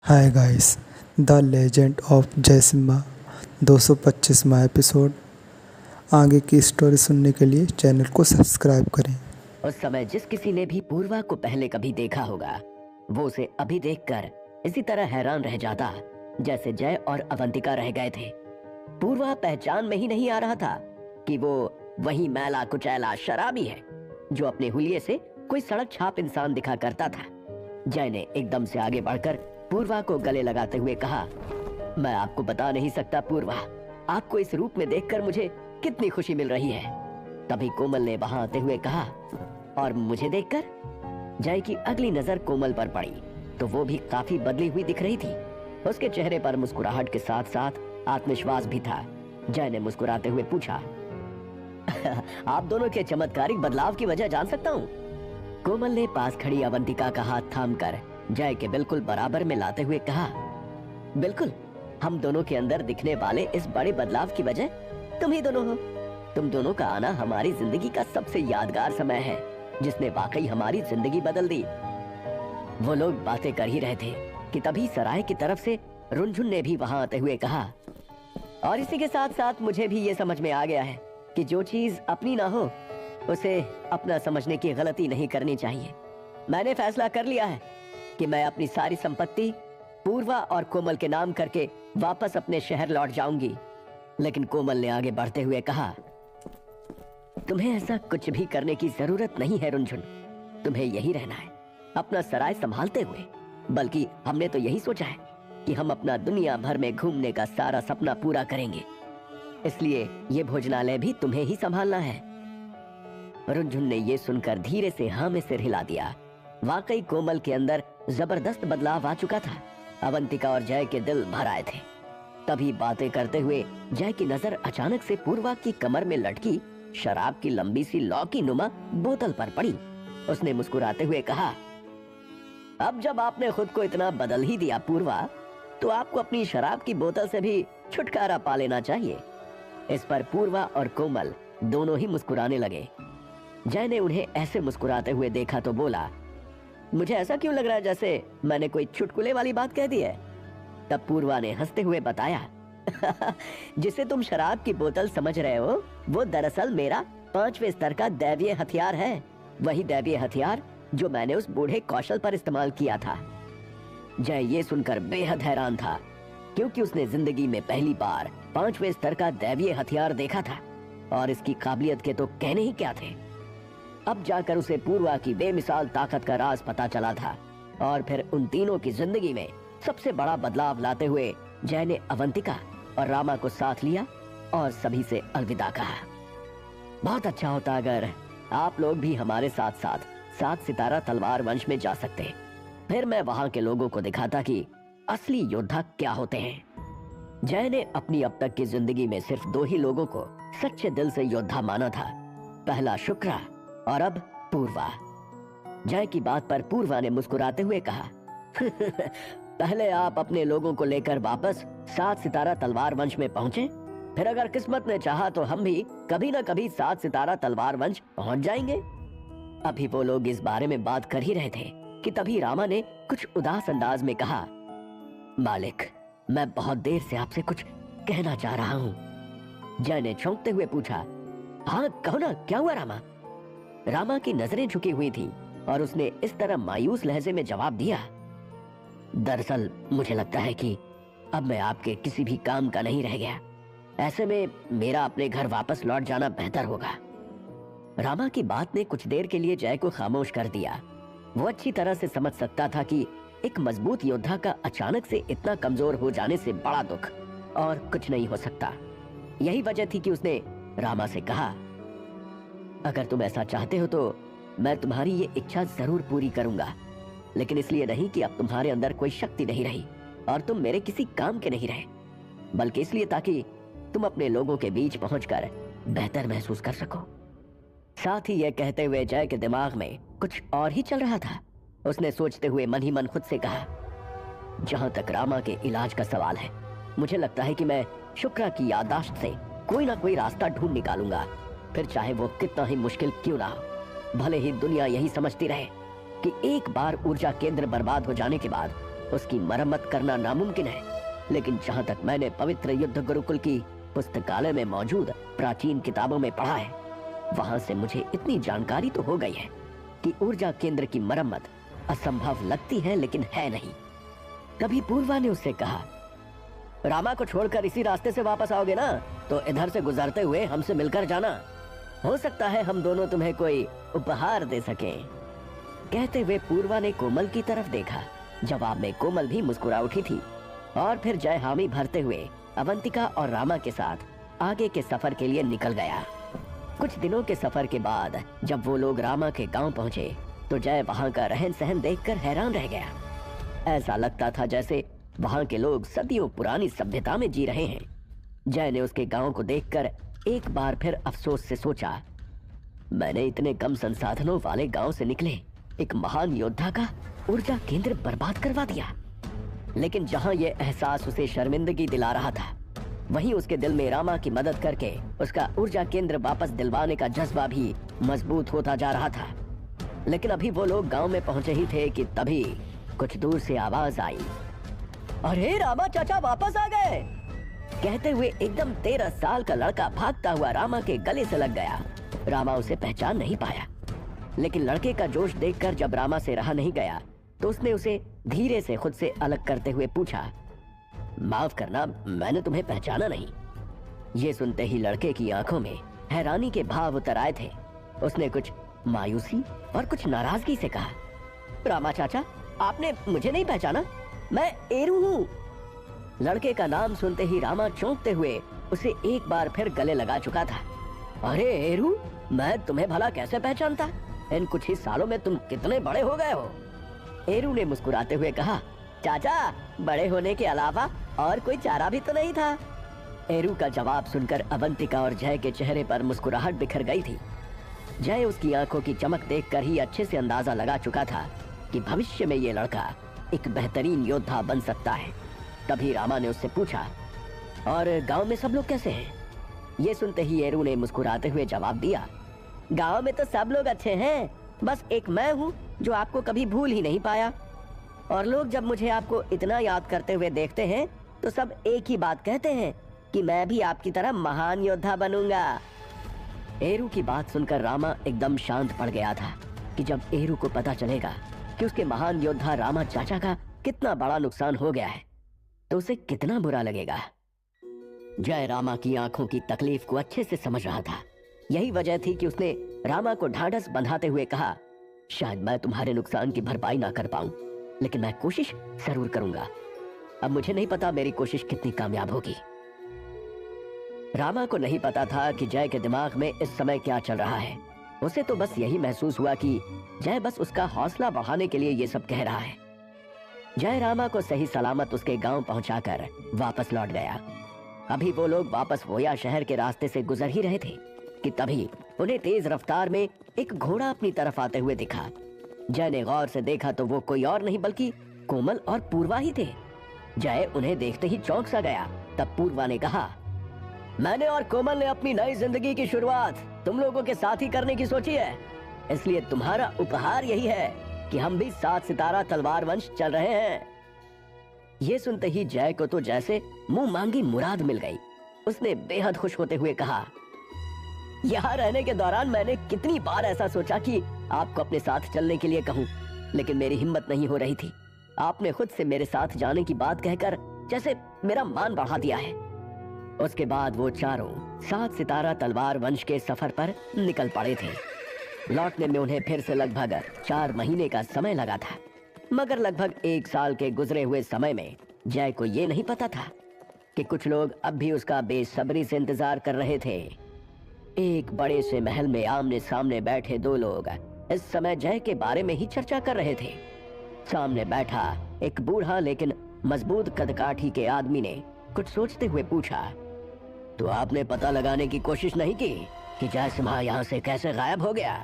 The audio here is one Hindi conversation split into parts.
Hi guys, the legend of Jayasimha 225वां एपिसोड। आगे की स्टोरी सुनने के लिए चैनल को सब्सक्राइब करें। उस समय जिस किसी ने भी पूर्वा को पहले कभी देखा होगा, वो उसे अभी देखकर इसी तरह हैरान रह जाता जैसे जय और अवंतिका रह गए थे। पूर्वा पहचान में ही नहीं आ रहा था कि वो वही मैला कुचैला शराबी है जो अपने हुलिये से कोई सड़क छाप इंसान दिखा करता था। जय ने एकदम से आगे बढ़कर पूर्वा को गले लगाते हुए कहा, मैं आपको बता नहीं सकता पूर्वा, आपको इस रूप में देखकर मुझे कितनी खुशी मिल रही है। तभी कोमल ने वहां आते हुए कहा, और मुझे देखकर? जय की अगली नजर कोमल पर पड़ी तो वो भी काफी बदली हुई दिख रही थी। उसके चेहरे पर मुस्कुराहट के साथ साथ आत्मविश्वास भी था। जय ने मुस्कुराते हुए पूछा, आप दोनों के चमत्कारिक बदलाव की वजह जान सकता हूँ? कोमल ने पास खड़ी अवंतिका का हाथ थामकर जय के बिल्कुल बराबर में लाते हुए कहा, बिल्कुल, हम दोनों के अंदर दिखने वाले इस बड़े बदलाव की वजह तुम ही दोनों हो। तुम दोनों का आना हमारी जिंदगी का सबसे यादगार समय है जिसने वाकई हमारी जिंदगी बदल दी। वो लोग बातें कर ही रहे थे कि तभी सराय की तरफ से रुनझुन ने भी वहां आते हुए कहा, और इसी के साथ साथ मुझे भी ये समझ में आ गया है कि जो चीज अपनी ना हो उसे अपना समझने की गलती नहीं करनी चाहिए। मैंने फैसला कर लिया है कि मैं अपनी सारी संपत्ति पूर्वा और कोमल के नाम करके वापस अपने शहर लौट जाऊंगी। लेकिन कोमल ने आगे बढ़ते हुए कहा, तुम्हें ऐसा कुछ भी करने की जरूरत नहीं है रुनझुन, तुम्हें यही रहना है अपना सराय संभालते हुए। बल्कि हमने तो यही सोचा है कि हम अपना दुनिया भर में घूमने का सारा सपना पूरा करेंगे, इसलिए ये भोजनालय भी तुम्हें ही संभालना है। रुनझुन ने ये सुनकर धीरे से हाँ में सिर हिला दिया। वाकई कोमल के अंदर जबरदस्त बदलाव आ चुका था। अवंतिका और जय के दिल भर आए थे। तभी बातें करते हुए जय की नजर अचानक से पूर्वा की कमर में लटकी शराब की लंबी सी लौकी नुमा बोतल पर पड़ी। उसने मुस्कुराते हुए कहा, अब जब आपने खुद को इतना बदल ही दिया पूर्वा, तो आपको अपनी शराब की बोतल से भी छुटकारा पा लेना चाहिए। इस पर पूर्वा और कोमल दोनों ही मुस्कुराने लगे। जय ने उन्हें ऐसे मुस्कुराते हुए देखा तो बोला, मुझे ऐसा क्यों लग रहा है जैसे मैंने कोई चुटकुले वाली बात कह दी है? तब पूर्वा ने हंसते हुए बताया, जिसे तुम शराब की बोतल समझ रहे हो वो दरअसल मेरा 5वें स्तर का दैवीय हथियार है। वही दैवीय हथियार जो मैंने उस बूढ़े कौशल पर इस्तेमाल किया था। जय ये सुनकर बेहद हैरान था, क्योंकि उसने जिंदगी में पहली बार 5वें स्तर का दैवीय हथियार देखा था और इसकी काबिलियत के तो कहने ही क्या थे। अब जाकर उसे पूर्वा की बेमिसाल ताकत का राज पता चला था। और फिर उन तीनों की जिंदगी में सबसे बड़ा बदलाव लाते हुए जय ने अवंतिका और रामा को साथ लिया और सभी से अलविदा कहा। बहुत अच्छा होता अगर आप लोग भी हमारे साथ साथ 7 सितारा तलवार वंश में जा सकते, फिर मैं वहां के लोगों को दिखाता कि असली योद्धा क्या होते हैं। जय ने अपनी अब तक की जिंदगी में सिर्फ 2 ही लोगों को सच्चे दिल से योद्धा माना था, पहला शुक्रा और अब पूर्वा। जय की बात पर पूर्वा ने मुस्कुराते हुए कहा, पहले आप अपने लोगों को लेकर वापस 7 सितारा तलवार वंश में पहुंचे, फिर अगर किस्मत ने चाहा तो हम भी कभी ना कभी 7 सितारा तलवार वंश पहुंच जाएंगे। अभी वो लोग इस बारे में बात कर ही रहे थे कि तभी रामा ने कुछ उदास अंदाज में कहा, मालिक, मैं बहुत देर से आपसे कुछ कहना चाह रहा हूँ। जय ने चौंकते हुए पूछा, हाँ कहो ना, क्या हुआ रामा? रामा की नजरें झुकी हुई थी और उसने इस तरह मायूस लहजे में जवाब दिया, दरअसल मुझे लगता है कि अब मैं आपके किसी भी काम का नहीं रह गया। ऐसे में मेरा अपने घर वापस लौट जाना बेहतर होगा। रामा की बात ने कुछ देर के लिए जय को खामोश कर दिया। वो अच्छी तरह से समझ सकता था कि एक मजबूत योद्धा का अचानक से इतना कमजोर हो जाने से बड़ा दुख और कुछ नहीं हो सकता। यही वजह थी कि उसने रामा से कहा, अगर तुम ऐसा चाहते हो तो मैं तुम्हारी ये इच्छा जरूर पूरी करूंगा, लेकिन इसलिए नहीं कि अब तुम्हारे अंदर कोई शक्ति नहीं रही और तुम मेरे किसी काम के नहीं रहे, बल्कि इसलिए ताकि तुम अपने लोगों के बीच पहुंचकर बेहतर महसूस कर सको। साथ ही यह कहते हुए जय के दिमाग में कुछ और ही चल रहा था। उसने सोचते हुए मन ही मन खुद से कहा, जहां तक रामा के इलाज का सवाल है, मुझे लगता है कि मैं शुक्रा की याददाश्त से कोई ना कोई रास्ता ढूंढ निकालूंगा, फिर चाहे वो कितना ही मुश्किल क्यों ना हो। भले ही दुनिया यही समझती रहे कि एक बार ऊर्जा केंद्र बर्बाद हो जाने के बाद उसकी मरम्मत करना नामुमकिन है। लेकिन जहां तक मैंने पवित्र युद्ध गुरुकुल की पुस्तकालय में मौजूद प्राचीन किताबों में पढ़ा है, वहां से मुझे इतनी जानकारी तो हो गई है कि ऊर्जा केंद्र की मरम्मत असंभव लगती है, लेकिन है नहीं। कभी पूर्वा ने उससे कहा, रामा को छोड़कर इसी रास्ते से वापस आओगे ना, तो इधर से गुजरते हुए हमसे मिलकर जाना। हो सकता है हम दोनों तुम्हें कोई उपहार दे सकें। कहते हुए पूर्वा ने कोमल की तरफ देखा। जवाब में कोमल भी मुस्कुरा उठी थी और फिर जय हामी भरते हुए अवंतिका और रामा के साथ आगे के सफर के लिए निकल गया। कुछ दिनों के सफर के बाद जब वो लोग रामा के गांव पहुंचे तो जय वहां का रहन सहन देखकर हैरान रह गया। ऐसा लगता था जैसे वहां के लोग सदियों पुरानी सभ्यता में जी रहे हैं। जय ने उसके गांव को देखकर एक बार फिर अफसोस से सोचा, मैंने इतने कम संसाधनों वाले गांव से निकले एक महान योद्धा का ऊर्जा केंद्र बर्बाद करवा दिया। लेकिन जहां ये एहसास उसे शर्मिंदगी दिला रहा था, वहीं उसके दिल में रामा की मदद करके उसका ऊर्जा केंद्र वापस दिलवाने का जज्बा भी मजबूत होता जा रहा था। लेकिन अभी वो लोग गांव में पहुंचे ही थे कि तभी कुछ दूर से आवाज आई, अरे रामा चाचा वापस आ गए। कहते हुए एकदम 13 साल का लड़का भागता हुआ रामा के गले से लग गया। रामा उसे पहचान नहीं पाया, लेकिन लड़के का जोश देखकर जब रामा से रहा नहीं गया तो उसने उसे धीरे से खुद से अलग करते हुए पूछा, माफ करना, मैंने तुम्हें पहचाना नहीं। ये सुनते ही लड़के की आंखों में हैरानी के भाव उतर आए थे। उसने कुछ मायूसी और कुछ नाराजगी से कहा, रामा चाचा, आपने मुझे नहीं पहचाना? मैं एरू हूँ। लड़के का नाम सुनते ही रामा चौंकते हुए उसे एक बार फिर गले लगा चुका था। अरे एरू, मैं तुम्हें भला कैसे पहचानता? इन कुछ ही सालों में तुम कितने बड़े हो गए हो। एरू ने मुस्कुराते हुए कहा, चाचा, बड़े होने के अलावा और कोई चारा भी तो नहीं था। एरू का जवाब सुनकर अवंतिका और जय के चेहरे पर मुस्कुराहट बिखर गई थी। जय उसकी आंखों की चमक देखकर ही अच्छे से अंदाजा लगा चुका था कि भविष्य में ये लड़का एक बेहतरीन योद्धा बन सकता है। तभी रामा ने उससे पूछा, और गांव में सब लोग कैसे हैं? ये सुनते ही एरू ने मुस्कुराते हुए जवाब दिया, गांव में तो सब लोग अच्छे हैं, बस एक मैं हूँ जो आपको कभी भूल ही नहीं पाया। और लोग जब मुझे आपको इतना याद करते हुए देखते हैं तो सब एक ही बात कहते हैं कि मैं भी आपकी तरह महान योद्धा बनूंगा। एरू की बात सुनकर रामा एकदम शांत पड़ गया था कि जब एरू को पता चलेगा कि उसके महान योद्धा रामा चाचा का कितना बड़ा नुकसान हो गया है तो उसे कितना बुरा लगेगा। जय रामा की आंखों की तकलीफ को अच्छे से समझ रहा था। यही वजह थी कि उसने रामा को ढाढ़स बंधाते हुए कहा, शायद मैं तुम्हारे नुकसान की भरपाई ना कर पाऊं, लेकिन मैं कोशिश जरूर करूंगा। अब मुझे नहीं पता मेरी कोशिश कितनी कामयाब होगी। रामा को नहीं पता था कि जय के दिमाग में इस समय क्या चल रहा है। उसे तो बस यही महसूस हुआ कि जय बस उसका हौसला बढ़ाने के लिए ये सब कह रहा है। जय रामा को सही सलामत उसके गांव पहुंचाकर वापस लौट गया। अभी वो लोग वापस वोया शहर के रास्ते से गुजर ही रहे थे कि तभी उन्हें तेज रफ्तार में एक घोड़ा अपनी तरफ आते हुए दिखा। जय ने गौर से देखा तो वो कोई और नहीं बल्कि कोमल और पूर्वा ही थे। जय उन्हें देखते ही चौंक सा गया। तब पूर्वा ने कहा, मैंने और कोमल ने अपनी नई जिंदगी की शुरुआत तुम लोगों के साथ ही करने की सोची है, इसलिए तुम्हारा उपहार यही है कि हम भी 7 सितारा तलवार वंश चल रहे हैं। ये सुनते ही जय को तो जैसे मुंह मांगी मुराद मिल गई। उसने बेहद खुश होते हुए कहा, यहाँ रहने के दौरान मैंने कितनी बार ऐसा सोचा कि आपको अपने साथ चलने के लिए कहूँ, लेकिन मेरी हिम्मत नहीं हो रही थी। आपने खुद से मेरे साथ जाने की बात कहकर जैसे मेरा मान बढ़ा दिया है। उसके बाद वो चारों 7 सितारा तलवार वंश के सफर पर निकल पड़े थे। लौटने में उन्हें फिर से लगभग 4 महीने का समय लगा था, मगर लगभग 1 साल के गुजरे हुए समय में जय को ये नहीं पता था कि कुछ लोग अब भी उसका बेसब्री से इंतजार कर रहे थे। एक बड़े से महल में आमने सामने बैठे 2 लोग इस समय जय के बारे में ही चर्चा कर रहे थे। सामने बैठा एक बूढ़ा लेकिन मजबूत कदकाठी के आदमी ने कुछ सोचते हुए पूछा, तो आपने पता लगाने की कोशिश नहीं की कि जय सिम्हा यहाँ से कैसे गायब हो गया?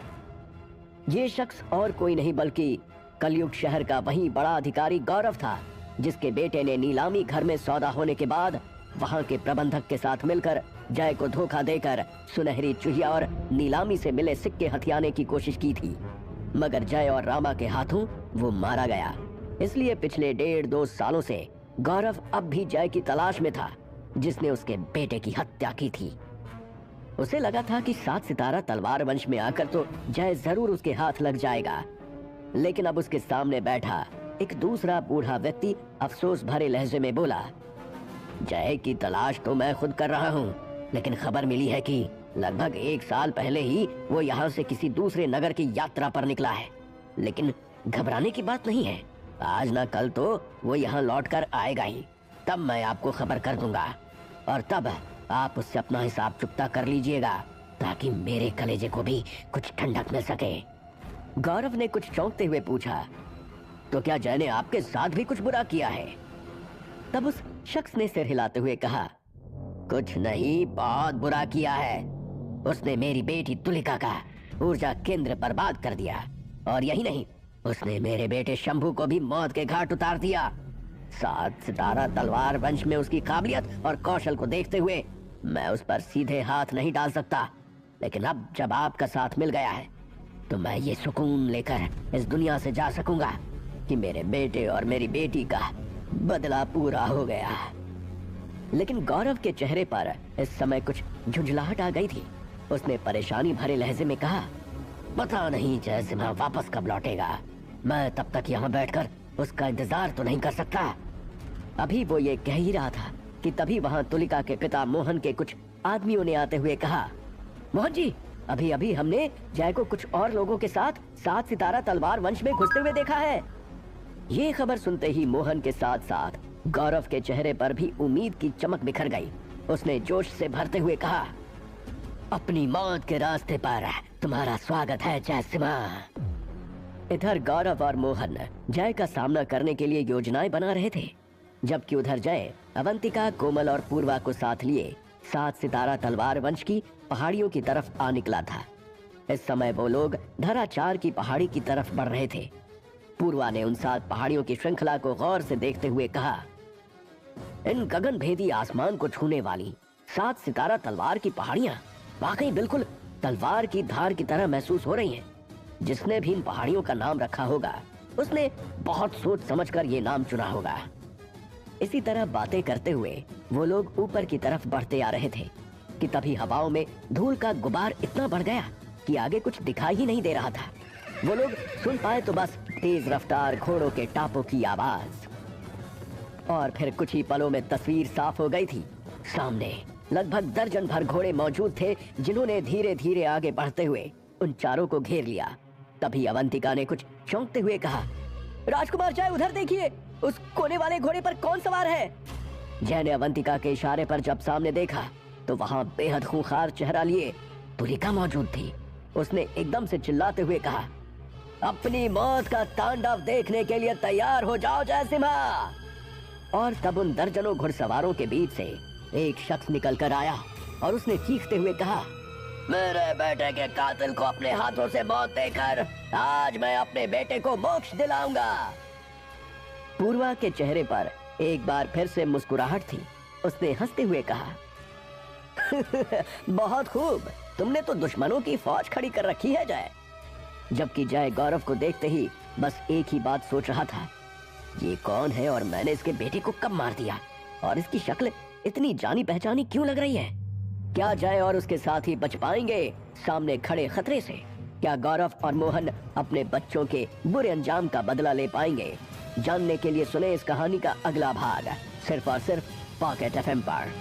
ये शख्स और कोई नहीं बल्कि कलयुग शहर का वही बड़ा अधिकारी गौरव था, जिसके बेटे ने नीलामी घर में सौदा होने के बाद वहां के प्रबंधक के साथ मिलकर जय को धोखा देकर सुनहरी चुहिया और नीलामी से मिले सिक्के हथियाने की कोशिश की थी, मगर जय और रामा के हाथों वो मारा गया। इसलिए पिछले 1.5-2 सालों से गौरव अब भी जय की तलाश में था, जिसने उसके बेटे की हत्या की थी। उसे लगा था कि 7 सितारा तलवार वंश में आकर तो जय जरूर उसके हाथ लग जाएगा, लेकिन अब उसके सामने बैठा एक दूसरा बूढ़ा व्यक्ति अफसोस भरे लहजे में बोला, जय की तलाश तो मैं खुद कर रहा हूँ, लेकिन खबर मिली है कि लगभग 1 साल पहले ही वो यहाँ से किसी दूसरे नगर की यात्रा पर निकला है। लेकिन घबराने की बात नहीं है, आज ना कल तो वो यहाँ लौट कर आएगा ही, तब मैं आपको खबर कर दूंगा और तब आप उससे अपना हिसाब चुकता कर लीजिएगा, ताकि मेरे कलेजे को भी कुछ ठंडक मिल सके। गौरव ने कुछ चौंकते हुए पूछा, तो क्या जय ने आपके साथ भी कुछ बुरा किया है? तब उस शख्स ने सिर हिलाते हुए कहा, कुछ नहीं, बहुत बुरा किया है। उसने मेरी बेटी तुलिका का ऊर्जा केंद्र बर्बाद कर दिया, और यही नहीं, उसने मेरे बेटे शंभू को भी मौत के घाट उतार दिया। 7 सितारा तलवार वंश में उसकी काबिलियत और कौशल को देखते हुए मैं उस पर सीधे हाथ नहीं डाल सकता, लेकिन अब जब आपका साथ मिल गया है तो मैं ये सुकून लेकर इस दुनिया से जा सकूंगा कि मेरे बेटे और मेरी बेटी का बदला पूरा हो गया। लेकिन गौरव के चेहरे पर इस समय कुछ झुंझलाहट आ गई थी। उसने परेशानी भरे लहजे में कहा, पता नहीं जयसिम्हा वापस कब लौटेगा, मैं तब तक यहाँ बैठकर उसका इंतजार तो नहीं कर सकता। अभी वो ये कह ही रहा था कि तभी वहाँ तुलिका के पिता मोहन के कुछ आदमियों ने आते हुए कहा, मोहन जी, अभी अभी हमने जय को कुछ और लोगों के साथ 7 सितारा तलवार वंश में घुसते हुए देखा है। ये खबर सुनते ही मोहन के साथ साथ गौरव के चेहरे पर भी उम्मीद की चमक बिखर गई। उसने जोश से भरते हुए कहा, अपनी मौत के रास्ते पर तुम्हारा स्वागत है जयसिम्हा। इधर गौरव और मोहन जय का सामना करने के लिए योजनाएं बना रहे थे, जबकि उधर जय अवंतिका, कोमल और पूर्वा को साथ लिए 7 सितारा तलवार वंश की पहाड़ियों की तरफ आ निकला था। इस समय वो लोग धराचार की पहाड़ी की तरफ बढ़ रहे थे। पूर्वा ने उन 7 पहाड़ियों की श्रृंखला को गौर से देखते हुए कहा, इन गगन भेदी आसमान को छूने वाली 7 सितारा तलवार की पहाड़ियां वाकई बिल्कुल तलवार की धार की तरह महसूस हो रही हैं। जिसने भी इन पहाड़ियों का नाम रखा होगा उसने बहुत सोच समझकर ये नाम चुना होगा। इसी तरह बातें करते हुए वो लोग ऊपर की तरफ बढ़ते आ रहे थे कि तभी हवाओं में धूल का गुबार इतना बढ़ गया कि आगे कुछ दिखाई ही नहीं दे रहा था। वो लोग सुन पाए तो बस तेज रफ्तार घोड़ों के टापों की आवाज, और फिर कुछ ही पलों में तस्वीर साफ हो गई थी। सामने लगभग दर्जन भर घोड़े मौजूद थे, जिन्होंने धीरे धीरे आगे बढ़ते हुए उन चारों को घेर लिया। तभी अवंतिका ने कुछ चौंकते हुए कहा, राजकुमार जय, उधर देखिए, उस कोने वाले घोड़े पर कौन सवार है? जय ने अवंतिका के इशारे पर जब सामने देखा तो वहां बेहद खूंखार चेहरा लिए तुलिका मौजूद थी। उसने एकदम से चिल्लाते हुए कहा, अपनी मौत का तांडव देखने के लिए तैयार हो जाओ जयसिम्हा। और तब उन दर्जनों घुड़सवारों के बीच से एक शख्स निकल कर आया और उसने चीखते हुए कहा, मेरे बेटे के कातिल को अपने हाथों से मौत देकर आज मैं अपने बेटे को मोक्ष दिलाऊंगा। पूर्वा के चेहरे पर एक बार फिर से मुस्कुराहट थी। उसने हंसते हुए कहा, बहुत खूब, तुमने तो दुश्मनों की फौज खड़ी कर रखी है जय। जबकि जय गौरव को देखते ही बस एक ही बात सोच रहा था, ये कौन है और मैंने इसके बेटे को कब मार दिया, और इसकी शक्ल इतनी जानी पहचानी क्यों लग रही है? क्या जय और उसके साथी बच पाएंगे सामने खड़े खतरे से? क्या गौरव और मोहन अपने बच्चों के बुरे अंजाम का बदला ले पाएंगे? जानने के लिए सुने इस कहानी का अगला भाग सिर्फ और सिर्फ पॉकेट FM पर।